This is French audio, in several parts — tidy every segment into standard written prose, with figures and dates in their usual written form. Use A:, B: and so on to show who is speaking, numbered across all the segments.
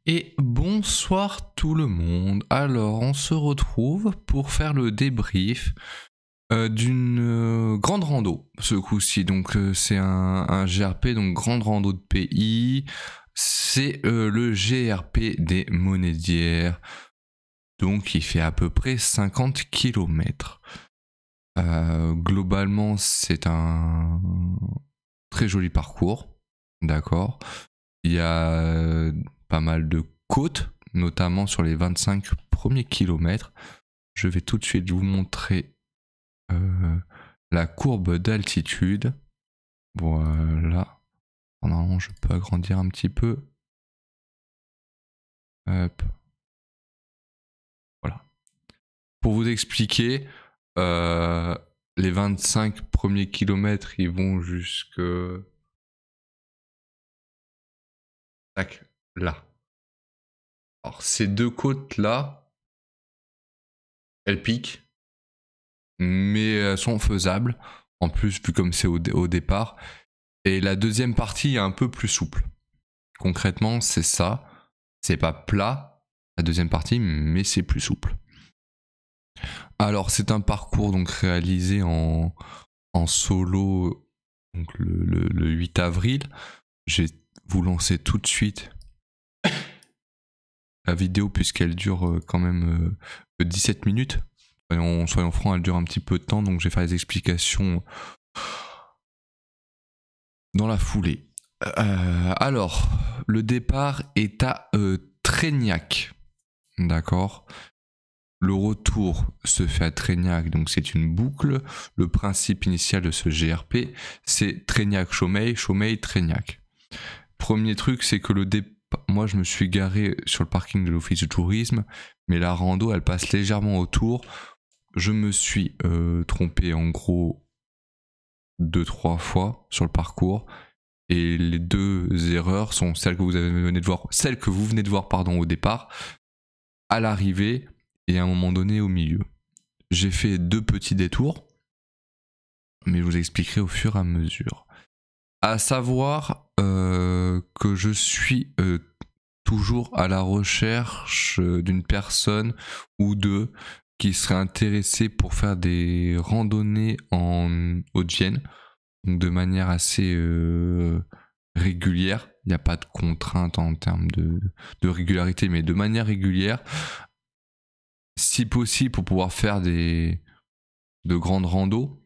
A: Et bonsoir tout le monde. Alors, on se retrouve pour faire le débrief d'une grande rando ce coup-ci. Donc, c'est un GRP, donc grande rando de pays. C'est le GRP des Monédières. Donc, il fait à peu près 50 km. Globalement, c'est un très joli parcours. D'accord. Il y a pas mal de côtes, notamment sur les 25 premiers kilomètres. Je vais tout de suite vous montrer la courbe d'altitude. Voilà. Normalement, je peux agrandir un petit peu. Hop. Voilà. Pour vous expliquer, les 25 premiers kilomètres, ils vont jusque... Tac, là. Alors, ces deux côtes-là, elles piquent, mais elles sont faisables. En plus, vu comme c'est au départ. Et la deuxième partie est un peu plus souple. Concrètement, c'est ça. C'est pas plat, la deuxième partie, mais c'est plus souple. Alors, c'est un parcours donc réalisé en solo donc le 8 avril. Je vais vous lancer tout de suite la vidéo puisqu'elle dure quand même 17 minutes. Soyons francs, elle dure un petit peu de temps, donc je vais faire les explications dans la foulée. Alors, le départ est à Trégnac. D'accord. Le retour se fait à Trégnac, donc c'est une boucle. Le principe initial de ce GRP, c'est Trégnac-Chaumeil, Chaumeil-Trégnac. Premier truc, c'est que moi je me suis garé sur le parking de l'office du tourisme, mais la rando elle passe légèrement autour. Je me suis trompé en gros 2-3 fois sur le parcours. Et les deux erreurs sont celles que vous venez de voir, au départ, à l'arrivée et à un moment donné au milieu. J'ai fait 2 petits détours, mais je vous expliquerai au fur et à mesure. À savoir que je suis toujours à la recherche d'une personne ou deux qui seraient intéressés pour faire des randonnées en Haute-Vienne, donc de manière assez régulière. Il n'y a pas de contrainte en termes de régularité, mais de manière régulière. Si possible, pour pouvoir faire de grandes randos.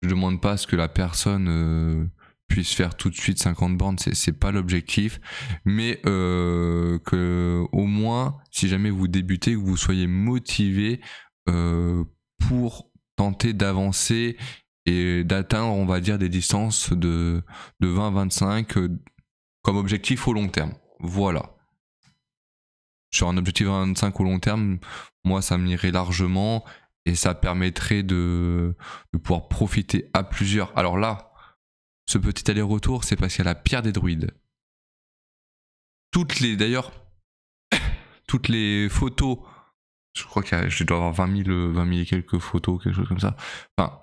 A: Je ne demande pas à ce que la personne puisse faire tout de suite 50 bornes, c'est pas l'objectif. Mais que au moins, si jamais vous débutez, que vous soyez motivé pour tenter d'avancer et d'atteindre, on va dire, des distances de 20-25 comme objectif au long terme. Voilà. Sur un objectif 25 au long terme, moi ça m'irait largement et ça permettrait de pouvoir profiter à plusieurs. Alors là, ce petit aller-retour, c'est parce qu'il y a la pierre des druides. D'ailleurs, toutes les photos, je crois je dois avoir 20 000 et quelques photos, quelque chose comme ça. Enfin,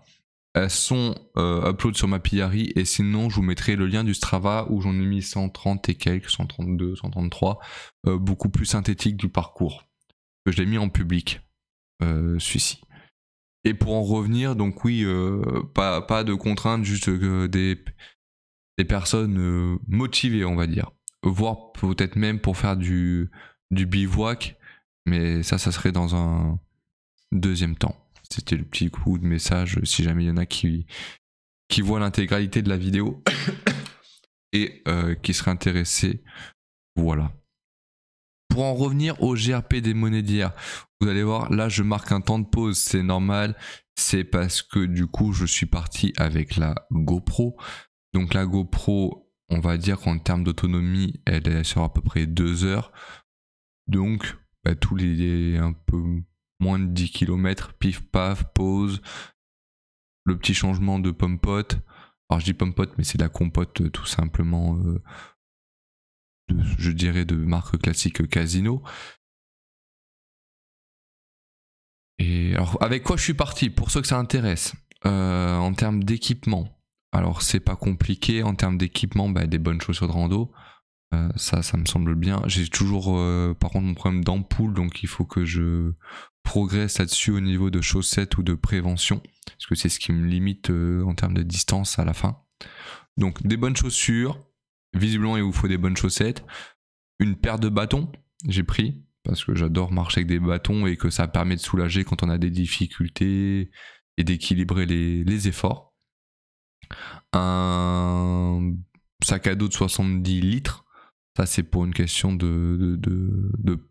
A: elles sont upload sur ma Pillari et sinon je vous mettrai le lien du Strava où j'en ai mis 130 et quelques, 132, 133, beaucoup plus synthétique du parcours. Que je l'ai mis en public, celui-ci. Et pour en revenir, donc oui, pas de contraintes, juste des personnes motivées, on va dire. Voire peut-être même pour faire du bivouac, mais ça serait dans un deuxième temps. C'était le petit coup de message si jamais il y en a qui voient l'intégralité de la vidéo et qui seraient intéressés. Voilà. Pour en revenir au GRP des Monédières, vous allez voir, là je marque un temps de pause, c'est normal, c'est parce que du coup je suis parti avec la GoPro. Donc la GoPro, on va dire qu'en termes d'autonomie, elle est sur à peu près 2 heures. Donc tous les un peu moins de 10 km, pif paf, pause, le petit changement de pomme-pote. Alors je dis pomme-pote, mais c'est de la compote tout simplement, je dirais de marque classique Casino. Et alors avec quoi je suis parti, pour ceux que ça intéresse, en termes d'équipement. Alors c'est pas compliqué, en termes d'équipement, des bonnes chaussures de rando, Ça me semble bien. J'ai toujours par contre mon problème d'ampoule, donc il faut que je progresse là-dessus au niveau de chaussettes ou de prévention, parce que c'est ce qui me limite en termes de distance à la fin. Donc des bonnes chaussures, visiblement il vous faut des bonnes chaussettes, une paire de bâtons, j'ai pris, parce que j'adore marcher avec des bâtons et que ça permet de soulager quand on a des difficultés et d'équilibrer les efforts. Un sac à dos de 70 litres, ça c'est pour une question de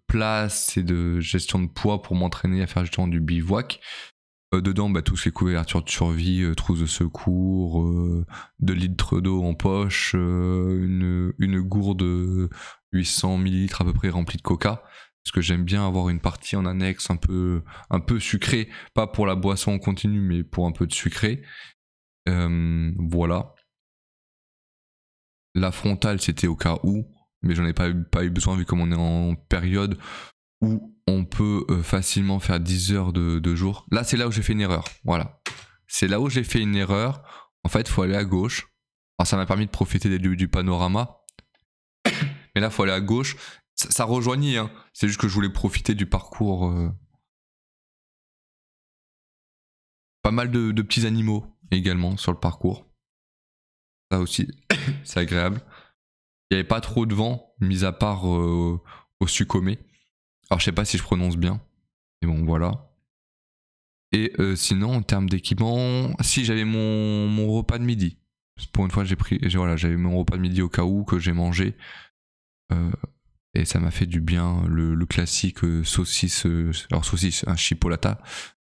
A: place et de gestion de poids pour m'entraîner à faire justement du bivouac. Dedans, tout ce qui est couverture de survie, trousse de secours, 2 litres d'eau en poche, une gourde 800 millilitres à peu près remplie de coca. Parce que j'aime bien avoir une partie en annexe un peu sucrée, pas pour la boisson en continu, mais pour un peu de sucré. Voilà. La frontale, c'était au cas où, mais j'en ai pas eu besoin vu comme on est en période où on peut facilement faire 10 heures de jour. Là, c'est là où j'ai fait une erreur. Voilà. C'est là où j'ai fait une erreur. En fait, il faut aller à gauche. Alors, ça m'a permis de profiter du panorama. Mais là, il faut aller à gauche. Ça rejoignit, hein. C'est juste que je voulais profiter du parcours. Pas mal de petits animaux également sur le parcours. Ça aussi, c'est agréable. Il n'y avait pas trop de vent, mis à part au Sukomé. Alors, je sais pas si je prononce bien. Mais bon, voilà. Et sinon, en termes d'équipement, si j'avais mon repas de midi. Pour une fois, j'avais mon repas de midi au cas où que j'ai mangé. Et ça m'a fait du bien. Le classique saucisse, alors saucisse, un chipolata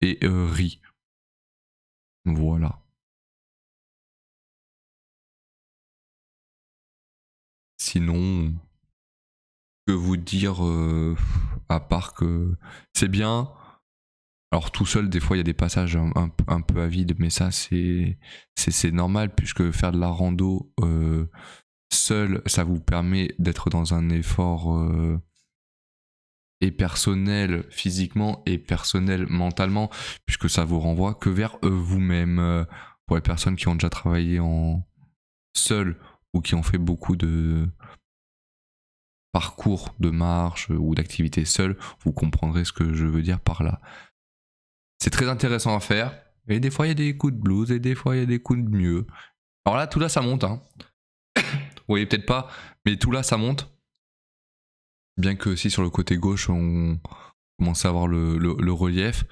A: et riz. Voilà. Sinon, que vous dire à part que c'est bien. Alors tout seul, des fois, il y a des passages un peu à vide, mais ça, c'est normal, puisque faire de la rando seul, ça vous permet d'être dans un effort et personnel physiquement et personnel mentalement, puisque ça vous renvoie que vers vous-même. Pour les personnes qui ont déjà travaillé en seul ou qui ont fait beaucoup de parcours de marche ou d'activités seul, vous comprendrez ce que je veux dire par là. C'est très intéressant à faire. Et des fois, il y a des coups de blues et des fois, il y a des coups de mieux. Alors là, tout là, ça monte. Hein. Vous voyez peut-être pas, mais tout là, ça monte. Bien que si sur le côté gauche, on commence à avoir le relief.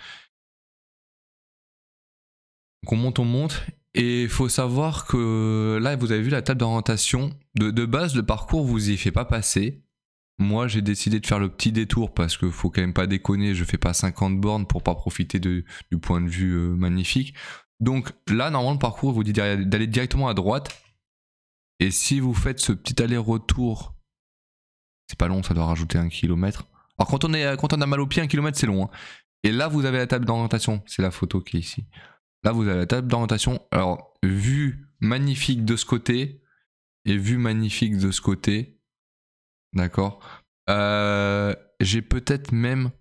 A: Donc on monte. Et il faut savoir que là, vous avez vu la table d'orientation. De base, le parcours, vous y fait pas passer. Moi, j'ai décidé de faire le petit détour parce qu'il faut quand même pas déconner. Je fais pas 50 bornes pour pas profiter du point de vue magnifique. Donc là, normalement, le parcours vous dit d'aller directement à droite. Et si vous faites ce petit aller-retour, c'est pas long, ça doit rajouter 1 km. Alors quand on a mal au pied, 1 km c'est long. Hein. Et là, vous avez la table d'orientation. C'est la photo qui est ici. Là, vous avez la table d'orientation. Alors, vue magnifique de ce côté et vue magnifique de ce côté. D'accord. J'ai peut-être même...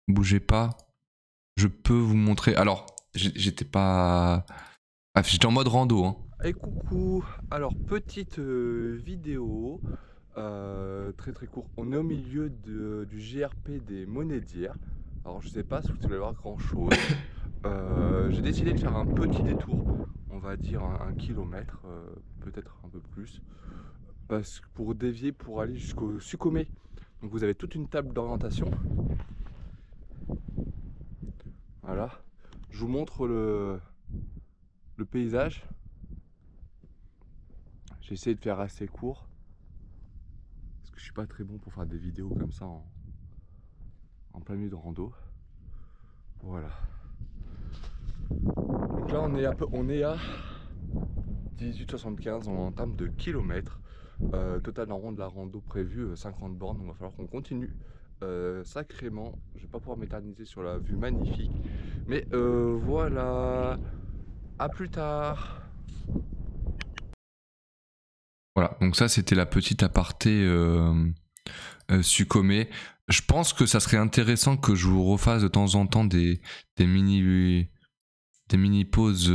A: Bougez pas. Je peux vous montrer... Alors, j'étais pas... Ah, j'étais en mode rando. Hein.
B: Et coucou. Alors, petite vidéo. Très très court. On est au milieu du GRP des monnaies d'hier. Alors, je sais pas si vous allez voir grand chose. J'ai décidé de faire un petit détour. On va dire 1 kilomètre, peut-être un peu plus. Parce que pour dévier, pour aller jusqu'au Sukomé. Donc vous avez toute une table d'orientation. Voilà. Je vous montre le paysage. J'ai essayé de faire assez court. Parce que je suis pas très bon pour faire des vidéos comme ça en plein milieu de rando. Voilà. Donc là on est à 18,75 en termes de kilomètres. Total en rond de la rando prévue 50 bornes, donc il va falloir qu'on continue sacrément. Je vais pas pouvoir m'éterniser sur la vue magnifique, mais voilà, à plus tard.
A: Voilà, donc ça c'était la petite aparté Sukomé. Je pense que ça serait intéressant que je vous refasse de temps en temps des mini pauses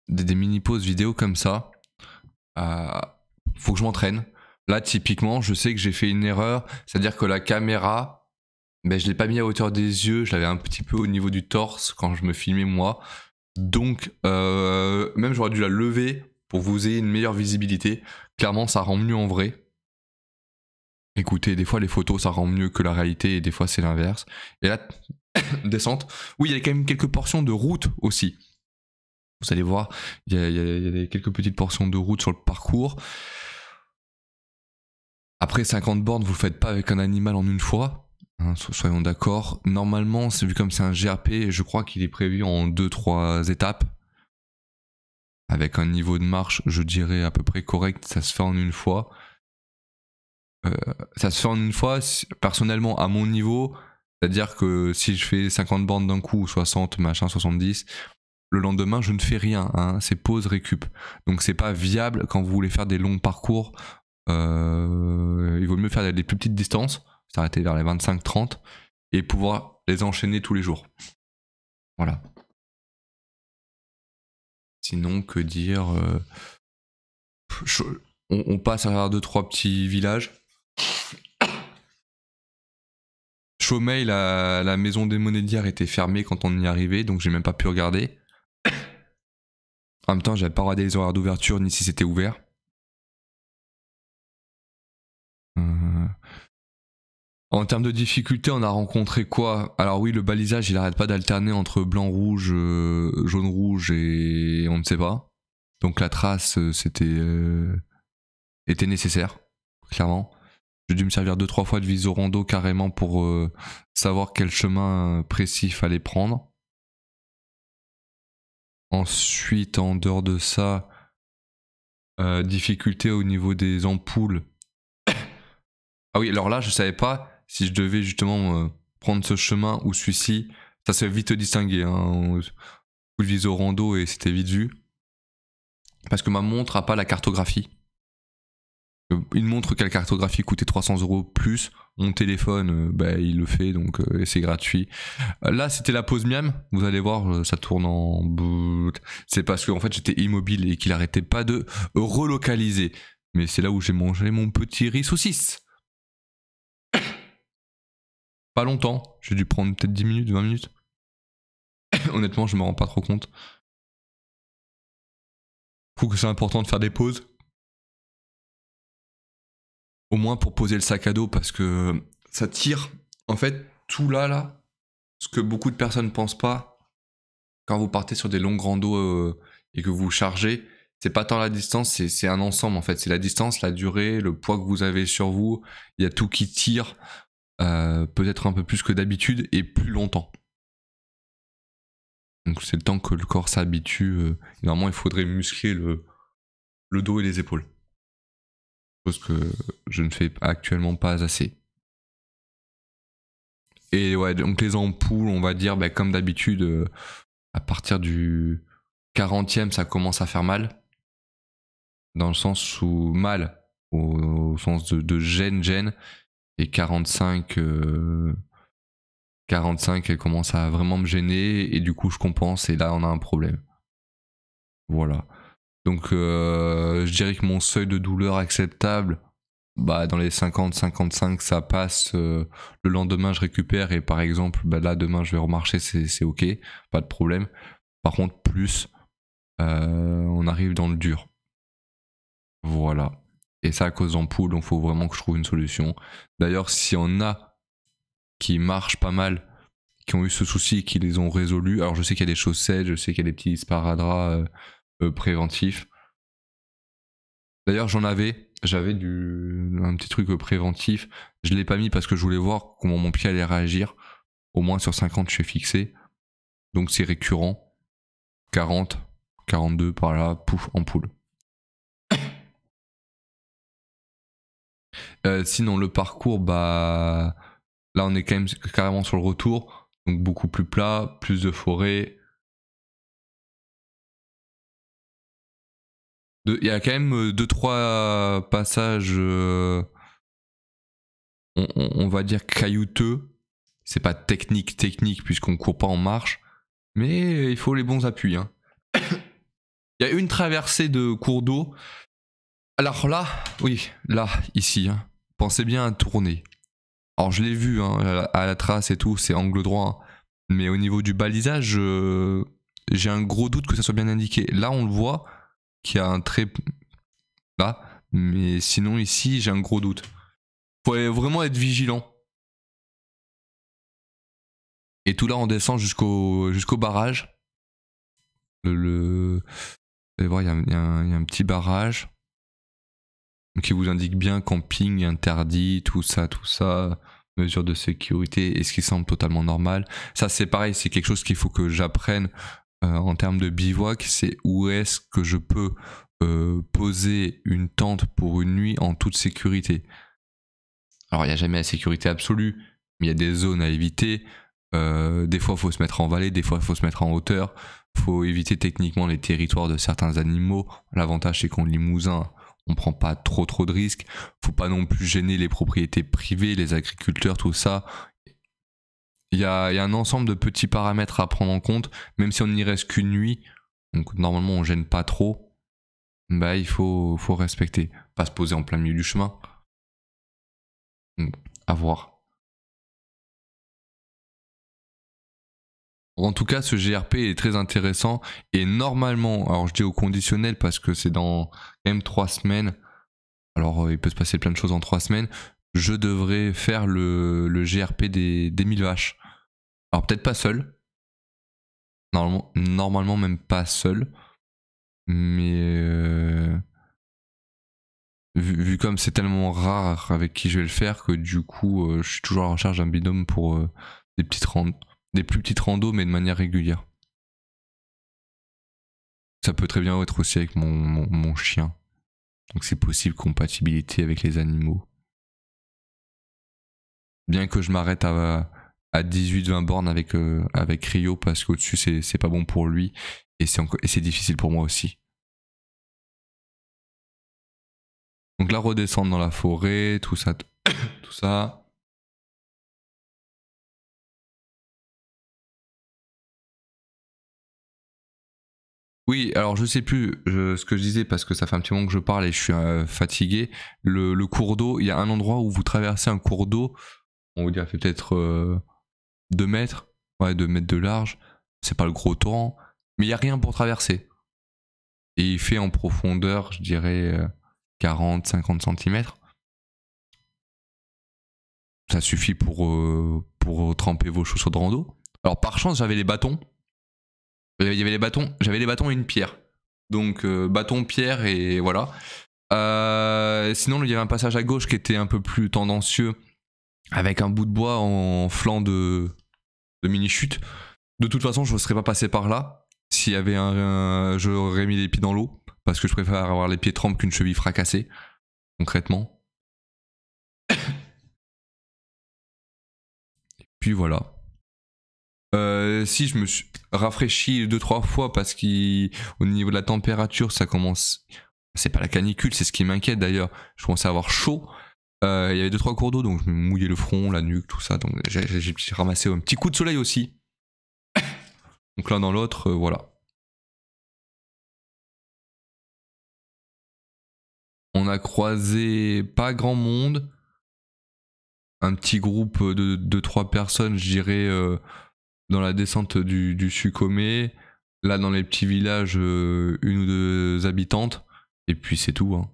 A: des mini pauses vidéo comme ça. faut que je m'entraîne. Là, typiquement, je sais que j'ai fait une erreur, c'est-à-dire que la caméra, ben, je l'ai pas mis à hauteur des yeux, je l'avais un petit peu au niveau du torse quand je me filmais moi. Donc, même j'aurais dû la lever pour que vous ayez une meilleure visibilité. Clairement, ça rend mieux en vrai. Écoutez, des fois les photos ça rend mieux que la réalité et des fois c'est l'inverse. Et là, descente. Oui, il y a quand même quelques portions de route aussi. Vous allez voir, il y a quelques petites portions de route sur le parcours. Après 50 bornes, vous le faites pas avec un animal en une fois. Hein, soyons d'accord. Normalement, c'est vu comme c'est un GRP, je crois qu'il est prévu en 2-3 étapes. Avec un niveau de marche, je dirais à peu près correct, ça se fait en une fois. Ça se fait en une fois, personnellement, à mon niveau, c'est-à-dire que si je fais 50 bornes d'un coup, 60, machin, 70, le lendemain, je ne fais rien, hein, c'est pause, récup. Donc c'est pas viable quand vous voulez faire des longs parcours. Il vaut mieux faire des plus petites distances, s'arrêter vers les 25-30, et pouvoir les enchaîner tous les jours. Voilà. Sinon, que dire on passe à 2-3 petits villages. Chaumeil, la maison des monédières était fermée quand on y arrivait, donc j'ai même pas pu regarder. En même temps, j'avais pas regardé les horaires d'ouverture ni si c'était ouvert. En termes de difficulté, on a rencontré quoi? Alors oui, le balisage, il arrête pas d'alterner entre blanc-rouge, jaune-rouge et on ne sait pas. Donc la trace, était nécessaire, clairement. J'ai dû me servir 2-3 fois de visorando carrément pour savoir quel chemin précis il fallait prendre. Ensuite, en dehors de ça, difficulté au niveau des ampoules. Ah oui, alors là, je savais pas si je devais justement prendre ce chemin ou celui-ci. Ça s'est vite distingué, hein. Coup de visorando et c'était vite vu. Parce que ma montre a pas la cartographie. Une montre qui a la cartographie coûtait 300 € plus. Mon téléphone, il le fait, donc c'est gratuit. Là, c'était la pause miam. Vous allez voir, ça tourne en... C'est parce qu'en fait, j'étais immobile et qu'il arrêtait pas de relocaliser. Mais c'est là où j'ai mangé mon petit riz saucisse. Pas longtemps. J'ai dû prendre peut-être 10 minutes, 20 minutes. Honnêtement, je me rends pas trop compte. Je trouve que c'est important de faire des pauses. Au moins pour poser le sac à dos parce que ça tire. En fait, tout là, ce que beaucoup de personnes pensent pas, quand vous partez sur des longues randos et que vous chargez, c'est pas tant la distance, c'est un ensemble en fait. C'est la distance, la durée, le poids que vous avez sur vous. Il y a tout qui tire, peut-être un peu plus que d'habitude et plus longtemps. Donc c'est le temps que le corps s'habitue. Normalement, il faudrait muscler le dos et les épaules. Chose que je ne fais actuellement pas assez. Et ouais, donc les ampoules, on va dire, comme d'habitude, à partir du 40e, ça commence à faire mal. Dans le sens où mal, au sens de gêne. Et 45, 45, elle commence à vraiment me gêner. Et du coup, je compense. Et là, on a un problème. Voilà. Donc, je dirais que mon seuil de douleur acceptable, dans les 50-55, ça passe. Le lendemain, je récupère. Et par exemple, là, demain, je vais remarcher. C'est ok. Pas de problème. Par contre, plus, on arrive dans le dur. Voilà. Et ça à cause d'ampoules, donc il faut vraiment que je trouve une solution. D'ailleurs, s'il y en a qui marchent pas mal, qui ont eu ce souci et qui les ont résolus, alors je sais qu'il y a des chaussettes, je sais qu'il y a des petits sparadraps préventifs. D'ailleurs, j'avais un petit truc préventif. Je l'ai pas mis parce que je voulais voir comment mon pied allait réagir. Au moins sur 50, je suis fixé. Donc c'est récurrent. 40, 42 par là, pouf, ampoule. Sinon, le parcours, là, on est quand même carrément sur le retour. Donc, beaucoup plus plat, plus de forêt. Il y a quand même 2-3 passages, on va dire caillouteux. C'est pas technique, puisqu'on court pas en marche. Mais il faut les bons appuis. Hein. Il y a une traversée de cours d'eau Alors là, oui, là, ici, hein, pensez bien à tourner. Alors je l'ai vu hein, à la trace et tout, c'est angle droit. Hein. Mais au niveau du balisage, j'ai un gros doute que ça soit bien indiqué. Là, on le voit qu'il y a un trait là, mais sinon ici, j'ai un gros doute. Faut vraiment être vigilant. Et tout là, on descend jusqu'au barrage. Vous allez voir, il y a un petit barrage qui vous indique bien camping interdit, tout ça, mesures de sécurité, et ce qui semble totalement normal. Ça, c'est pareil, c'est quelque chose qu'il faut que j'apprenne en termes de bivouac, c'est où est-ce que je peux poser une tente pour une nuit en toute sécurité. Alors, il n'y a jamais la sécurité absolue, mais il y a des zones à éviter. Des fois, il faut se mettre en vallée, des fois, il faut se mettre en hauteur. Il faut éviter techniquement les territoires de certains animaux. L'avantage, c'est qu'en Limousin, on prend pas trop de risques. Faut pas non plus gêner les propriétés privées, les agriculteurs, tout ça. Il y a un ensemble de petits paramètres à prendre en compte, même si on n'y reste qu'une nuit. Donc normalement on gêne pas trop. Bah il faut respecter, pas se poser en plein milieu du chemin. Donc, à voir. En tout cas, ce GRP est très intéressant et normalement, alors je dis au conditionnel parce que c'est dans quand même 3 semaines, alors il peut se passer plein de choses en 3 semaines, je devrais faire le GRP des 1000 vaches. Alors peut-être pas seul, normalement même pas seul, mais vu comme c'est tellement rare avec qui je vais le faire que du coup je suis toujours à la recherche d'un binôme pour des plus petites randos mais de manière régulière. Ça peut très bien être aussi avec mon chien. Donc c'est possible, compatibilité avec les animaux. Bien que je m'arrête à 18-20 bornes avec Rio parce qu'au-dessus c'est pas bon pour lui et c'est difficile pour moi aussi. Donc là redescendre dans la forêt, tout ça, tout ça. Oui, alors je sais plus ce que je disais parce que ça fait un petit moment que je parle et je suis fatigué. Le cours d'eau, il y a un endroit où vous traversez un cours d'eau, on va dire il fait peut-être 2 mètres, ouais 2 mètres de large, c'est pas le gros torrent, mais il n'y a rien pour traverser. Et il fait en profondeur, je dirais 40-50 cm. Ça suffit pour tremper vos chaussures de rando. Alors par chance j'avais les bâtons. Il y avait les bâtons, j'avais les bâtons et une pierre. Donc bâton, pierre et voilà. Sinon il y avait un passage à gauche qui était un peu plus tendancieux avec un bout de bois en flanc de mini-chute. De toute façon je ne serais pas passé par là. S'il y avait j'aurais mis les pieds dans l'eau parce que je préfère avoir les pieds trempes qu'une cheville fracassée, concrètement. Puis voilà. Si je me suis rafraîchi 2-3 fois parce qu'au niveau de la température ça commence, c'est pas la canicule, c'est ce qui m'inquiète d'ailleurs, je commençais à avoir chaud, il y avait 2-3 cours d'eau donc je me mouillais le front, la nuque, tout ça, donc j'ai ramassé un petit coup de soleil aussi. Donc l'un dans l'autre, voilà. On a croisé pas grand monde, un petit groupe de 3 personnes je dirais dans la descente du Sucomé, là dans les petits villages, 1 ou 2 habitantes, et puis c'est tout. Hein.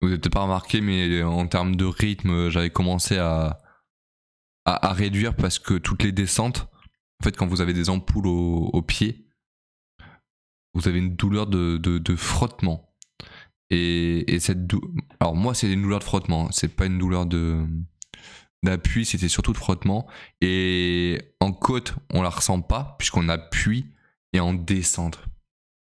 A: Vous n'avez peut-être pas remarqué, mais en termes de rythme, j'avais commencé à réduire parce que toutes les descentes, en fait, quand vous avez des ampoules au pied, vous avez une douleur de frottement. Et cette alors moi, c'est une douleur de frottement, c'est pas une douleur d'appui, c'était surtout de frottement. Et en côte, on la ressent pas puisqu'on appuie, et en descente,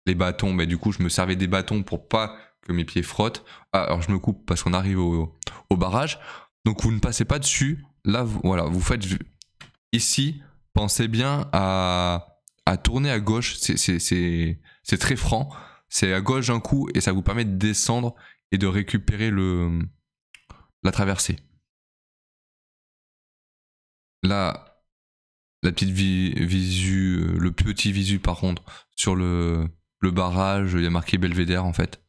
A: les bâtons, bah, du coup, je me servais des bâtons pour pas que mes pieds frottent. Ah, alors je me coupe parce qu'on arrive au barrage. Donc vous ne passez pas dessus. Là, voilà, vous faites ici, pensez bien à à tourner à gauche. C'est très franc. C'est à gauche d'un coup et ça vous permet de descendre et de récupérer la traversée. Là, la petite visu, le petit visu par contre, sur le barrage, il y a marqué Belvédère en fait.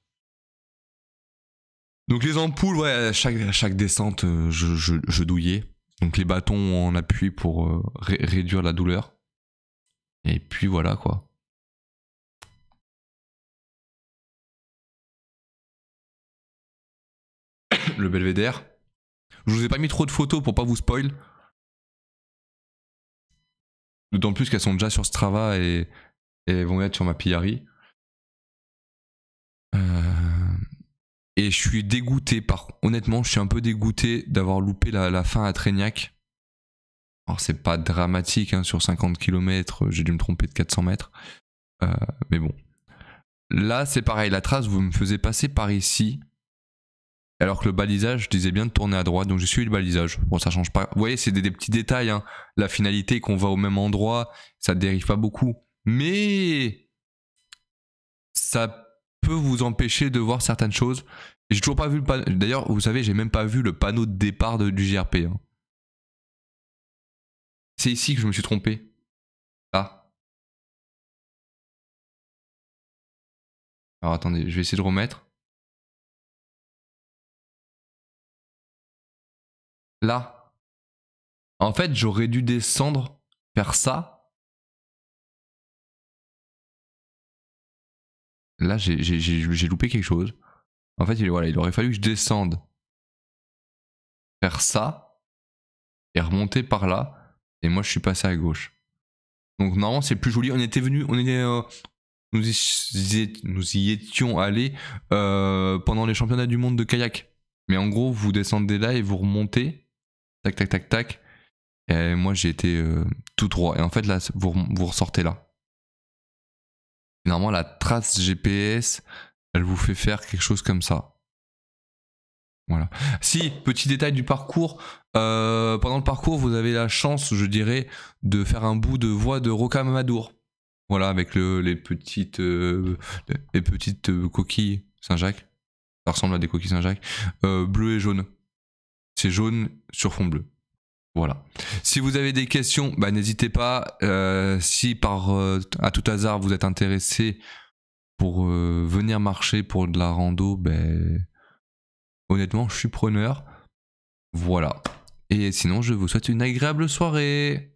A: Donc les ampoules, ouais, à chaque descente, je douillais. Donc les bâtons en appui pour réduire la douleur. Et puis voilà quoi. Le Belvédère. Je vous ai pas mis trop de photos pour pas vous spoil. D'autant plus qu'elles sont déjà sur Strava et vont être sur ma Pillari. Et je suis dégoûté, honnêtement, je suis un peu dégoûté d'avoir loupé la fin à Trégnac. Alors c'est pas dramatique, hein, sur 50 km, j'ai dû me tromper de 400 mètres. Mais bon. Là c'est pareil, la trace, vous me faisiez passer par ici. Alors que le balisage disait bien de tourner à droite, donc j'ai suivi le balisage. Bon, ça change pas. Vous voyez, c'est des petits détails, hein. La finalité, qu'on va au même endroit, ça dérive pas beaucoup. Mais ça peut vous empêcher de voir certaines choses. Et j'ai toujours pas vu le panneau. D'ailleurs, vous savez, j'ai même pas vu le panneau de départ du JRP. Hein. C'est ici que je me suis trompé. Là. Alors attendez, je vais essayer de remettre. Là. En fait, j'aurais dû descendre, faire ça. Là, j'ai loupé quelque chose. En fait, voilà, il aurait fallu que je descende, faire ça, et remonter par là. Et moi, je suis passé à gauche. Donc normalement, c'est plus joli. On était venu, nous y étions allés pendant les championnats du monde de kayak. Mais en gros, vous descendez là et vous remontez. Tac, tac, tac, tac. Et moi, j'ai été tout droit. Et en fait, là, vous ressortez là. Et normalement, la trace GPS, elle vous fait faire quelque chose comme ça. Voilà. Si, petit détail du parcours, pendant le parcours, vous avez la chance, je dirais, de faire un bout de voie de Rocamadour. Voilà, avec les petites coquilles Saint-Jacques. Ça ressemble à des coquilles Saint-Jacques. Bleu et jaune. C'est jaune sur fond bleu. Voilà. Si vous avez des questions, bah, n'hésitez pas. Si à tout hasard vous êtes intéressé pour venir marcher pour de la rando, ben, honnêtement, je suis preneur. Voilà. Et sinon, je vous souhaite une agréable soirée.